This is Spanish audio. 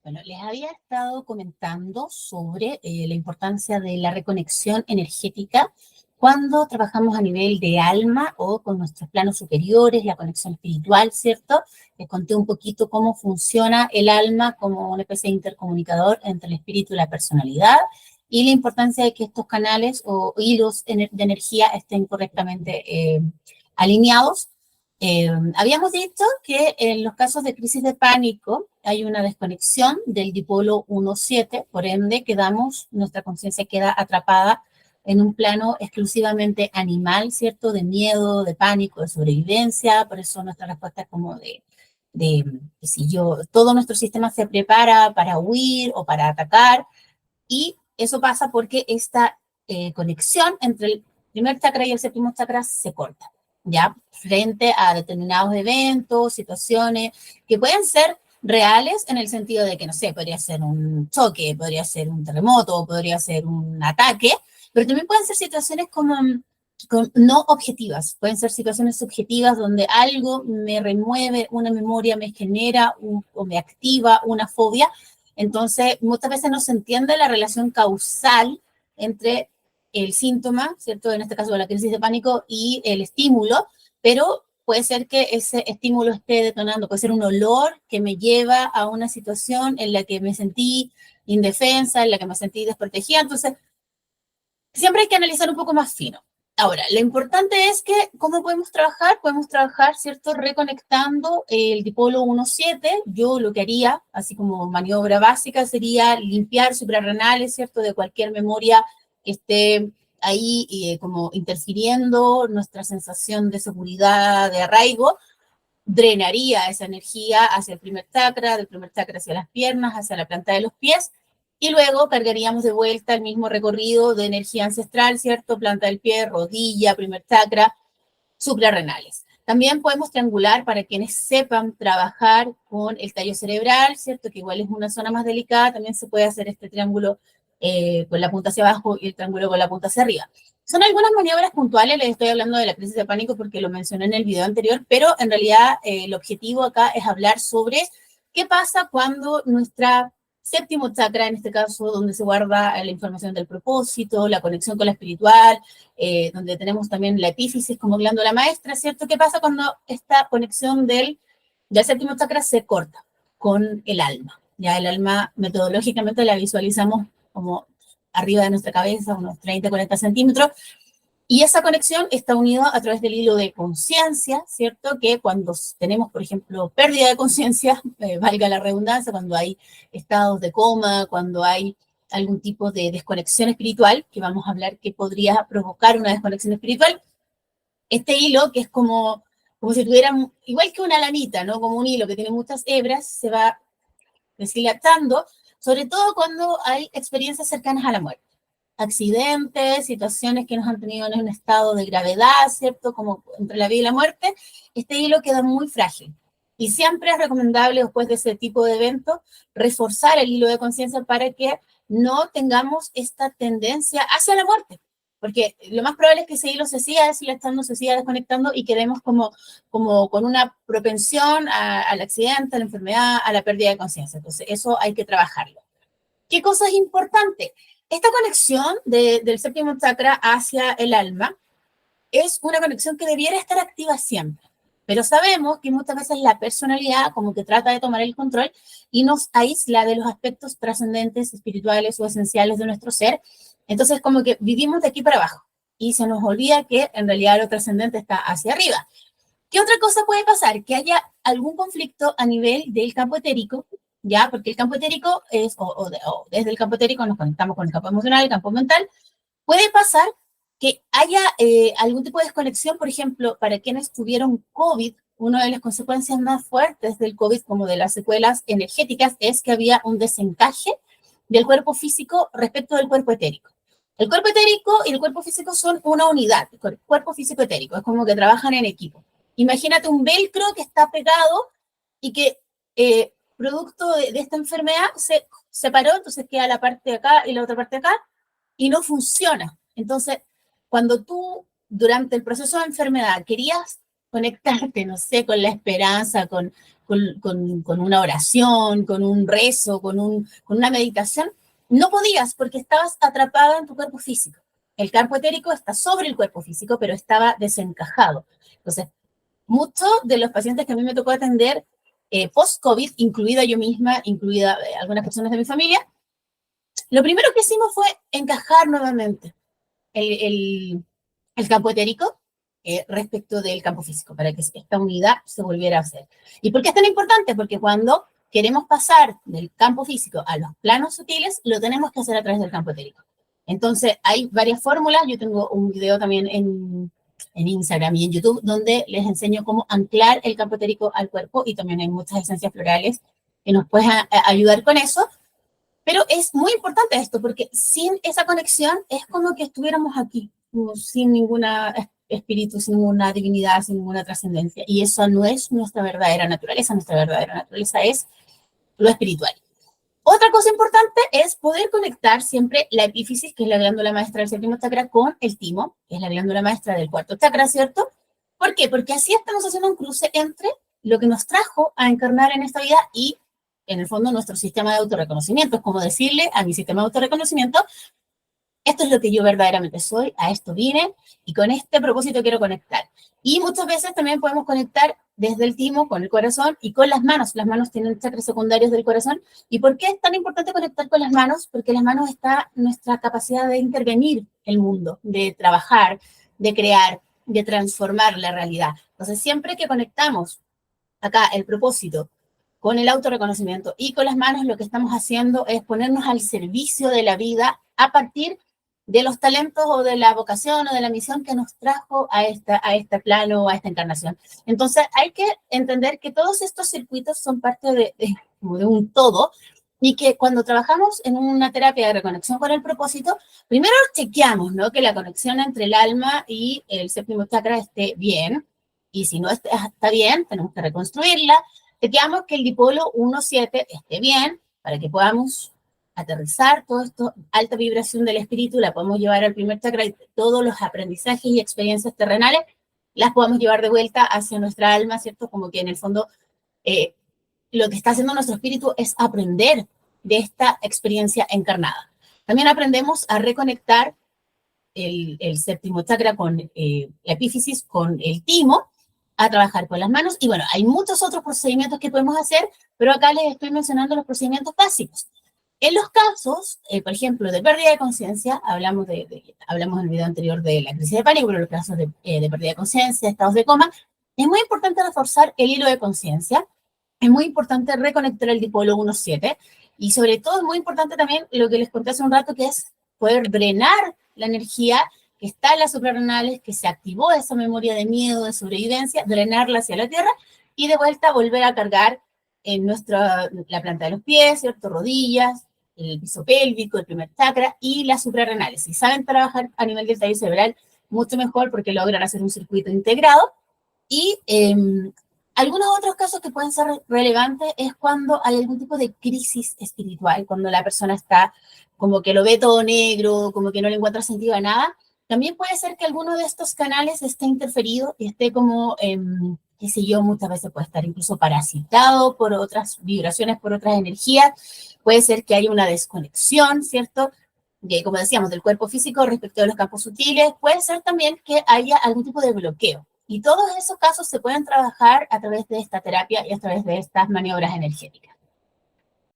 Bueno, les había estado comentando sobre la importancia de la reconexión energética cuando trabajamos a nivel de alma o con nuestros planos superiores, la conexión espiritual, ¿cierto? Les conté un poquito cómo funciona el alma como una especie de intercomunicador entre el espíritu y la personalidad y la importancia de que estos canales o hilos de energía estén correctamente alineados. Habíamos dicho que en los casos de crisis de pánico hay una desconexión del dipolo 1-7, por ende nuestra conciencia queda atrapada en un plano exclusivamente animal, ¿cierto? De miedo, de pánico, de sobrevivencia, por eso nuestra respuesta es como de si todo nuestro sistema se prepara para huir o para atacar, y eso pasa porque esta conexión entre el primer chakra y el séptimo chakra se corta, ¿ya? Frente a determinados eventos, situaciones que pueden ser reales en el sentido de que, no sé, podría ser un choque, podría ser un terremoto, podría ser un ataque, pero también pueden ser situaciones como no objetivas, pueden ser situaciones subjetivas donde algo me remueve una memoria, me genera o me activa una fobia. Entonces, muchas veces no se entiende la relación causal entre el síntoma, ¿cierto? En este caso, la crisis de pánico y el estímulo, pero puede ser que ese estímulo esté detonando, puede ser un olor que me lleva a una situación en la que me sentí indefensa, en la que me sentí desprotegida. Entonces, siempre hay que analizar un poco más fino. Ahora, lo importante es que, ¿cómo podemos trabajar? Podemos trabajar, ¿cierto? Reconectando el dipolo 1-7. Yo lo que haría, así como maniobra básica, sería limpiar suprarrenales, ¿cierto? De cualquier memoria que esté ahí como interfiriendo nuestra sensación de seguridad, de arraigo. Drenaría esa energía hacia el primer chakra, del primer chakra hacia las piernas, hacia la planta de los pies, y luego cargaríamos de vuelta el mismo recorrido de energía ancestral, ¿cierto? Planta del pie, rodilla, primer chakra, suprarrenales. También podemos triangular para quienes sepan trabajar con el tallo cerebral, ¿cierto? Que igual es una zona más delicada, también se puede hacer este triángulo con la punta hacia abajo y el triángulo con la punta hacia arriba. Son algunas maniobras puntuales, les estoy hablando de la crisis de pánico porque lo mencioné en el video anterior, pero en realidad el objetivo acá es hablar sobre qué pasa cuando nuestra séptimo chakra, en este caso, donde se guarda la información del propósito, la conexión con la espiritual, donde tenemos también la epífisis como glándula maestra, ¿cierto? ¿Qué pasa cuando esta conexión del séptimo chakra se corta con el alma? Ya el alma metodológicamente la visualizamos como arriba de nuestra cabeza, unos 30, 40 centímetros, y esa conexión está unida a través del hilo de conciencia, ¿cierto? Que cuando tenemos, por ejemplo, pérdida de conciencia, valga la redundancia, cuando hay estados de coma, cuando hay algún tipo de desconexión espiritual, que vamos a hablar que podría provocar una desconexión espiritual, este hilo, que es como si tuviera, igual que una lanita, ¿no? Como un hilo que tiene muchas hebras, se va deshilachando, sobre todo cuando hay experiencias cercanas a la muerte. Accidentes, situaciones que nos han tenido en un estado de gravedad, ¿cierto? Como entre la vida y la muerte, este hilo queda muy frágil. Y siempre es recomendable, después de ese tipo de eventos, reforzar el hilo de conciencia para que no tengamos esta tendencia hacia la muerte. Porque lo más probable es que ese hilo se siga deshilachando, se siga desconectando y quedemos como con una propensión al accidente, a la enfermedad, a la pérdida de conciencia. Entonces, eso hay que trabajarlo. ¿Qué cosa es importante? Esta conexión del séptimo chakra hacia el alma es una conexión que debiera estar activa siempre. Pero sabemos que muchas veces la personalidad como que trata de tomar el control y nos aísla de los aspectos trascendentes, espirituales o esenciales de nuestro ser. Entonces como que vivimos de aquí para abajo y se nos olvida que en realidad lo trascendente está hacia arriba. ¿Qué otra cosa puede pasar? Que haya algún conflicto a nivel del campo etérico, ¿ya? Porque el campo etérico es, o desde el campo etérico nos conectamos con el campo emocional, el campo mental. Puede pasar que haya algún tipo de desconexión, por ejemplo, para quienes tuvieron COVID, una de las consecuencias más fuertes del COVID, como de las secuelas energéticas, es que había un desencaje del cuerpo físico respecto del cuerpo etérico. El cuerpo etérico y el cuerpo físico son una unidad, el cuerpo físico etérico, es como que trabajan en equipo. Imagínate un velcro que está pegado y que producto de esta enfermedad se separó, entonces queda la parte de acá y la otra parte de acá y no funciona. Entonces, cuando tú durante el proceso de enfermedad querías conectarte, no sé, con la esperanza, con una oración, con un rezo, con una meditación, no podías porque estabas atrapada en tu cuerpo físico. El campo etérico está sobre el cuerpo físico, pero estaba desencajado. Entonces, muchos de los pacientes que a mí me tocó atender post-COVID, incluida yo misma, incluida algunas personas de mi familia, lo primero que hicimos fue encajar nuevamente el, el, el campo etérico respecto del campo físico, para que esta unidad se volviera a hacer. ¿Y por qué es tan importante? Porque cuando queremos pasar del campo físico a los planos sutiles, lo tenemos que hacer a través del campo etérico. Entonces, hay varias fórmulas. Yo tengo un video también en Instagram y en YouTube donde les enseño cómo anclar el campo etérico al cuerpo, y también hay muchas esencias florales que nos pueden ayudar con eso. Pero es muy importante esto, porque sin esa conexión es como que estuviéramos aquí, sin ninguna espíritu, sin ninguna divinidad, sin ninguna trascendencia. Y eso no es nuestra verdadera naturaleza es lo espiritual. Otra cosa importante es poder conectar siempre la epífisis, que es la glándula maestra del séptimo chakra, con el timo, que es la glándula maestra del cuarto chakra, ¿cierto? ¿Por qué? Porque así estamos haciendo un cruce entre lo que nos trajo a encarnar en esta vida y, en el fondo, nuestro sistema de autorreconocimiento. Es como decirle a mi sistema de autorreconocimiento: esto es lo que yo verdaderamente soy, a esto vine y con este propósito quiero conectar. Y muchas veces también podemos conectar desde el timo con el corazón y con las manos. Las manos tienen chakras secundarios del corazón. ¿Y por qué es tan importante conectar con las manos? Porque en las manos está nuestra capacidad de intervenir el mundo, de trabajar, de crear, de transformar la realidad. Entonces, siempre que conectamos acá el propósito con el autorreconocimiento y con las manos, lo que estamos haciendo es ponernos al servicio de la vida a partir de los talentos o de la vocación o de la misión que nos trajo a este plano, a esta encarnación. Entonces, hay que entender que todos estos circuitos son parte como de un todo, y que cuando trabajamos en una terapia de reconexión con el propósito, primero chequeamos, ¿no?, que la conexión entre el alma y el séptimo chakra esté bien, y si no está bien, tenemos que reconstruirla. Chequeamos que el dipolo 1-7 esté bien, para que podamos aterrizar todo esto, alta vibración del espíritu, la podemos llevar al primer chakra, y todos los aprendizajes y experiencias terrenales las podemos llevar de vuelta hacia nuestra alma, ¿cierto? Como que en el fondo lo que está haciendo nuestro espíritu es aprender de esta experiencia encarnada. También aprendemos a reconectar el séptimo chakra con la epífisis, con el timo, a trabajar con las manos. Y bueno, hay muchos otros procedimientos que podemos hacer, pero acá les estoy mencionando los procedimientos básicos. En los casos, por ejemplo, de pérdida de conciencia, hablamos en el video anterior de la crisis de pánico, pero los casos de pérdida de conciencia, estados de coma, es muy importante reforzar el hilo de conciencia, es muy importante reconectar el dipolo 1-7, y sobre todo es muy importante también lo que les conté hace un rato, que es poder drenar la energía que está en las suprarrenales, que se activó esa memoria de miedo, de sobrevivencia, drenarla hacia la tierra y de vuelta volver a cargar en la planta de los pies, ¿cierto? Rodillas, el piso pélvico, el primer chakra y las suprarrenales. Si saben trabajar a nivel del tallo cerebral, mucho mejor, porque logran hacer un circuito integrado. Y algunos otros casos que pueden ser relevantes es cuando hay algún tipo de crisis espiritual, cuando la persona está como que lo ve todo negro, como que no le encuentra sentido a nada. También puede ser que alguno de estos canales esté interferido y esté como, qué sé yo, muchas veces puede estar incluso parasitado por otras vibraciones, por otras energías. Puede ser que haya una desconexión, ¿cierto?, como decíamos, del cuerpo físico respecto de los campos sutiles. Puede ser también que haya algún tipo de bloqueo. Y todos esos casos se pueden trabajar a través de esta terapia y a través de estas maniobras energéticas.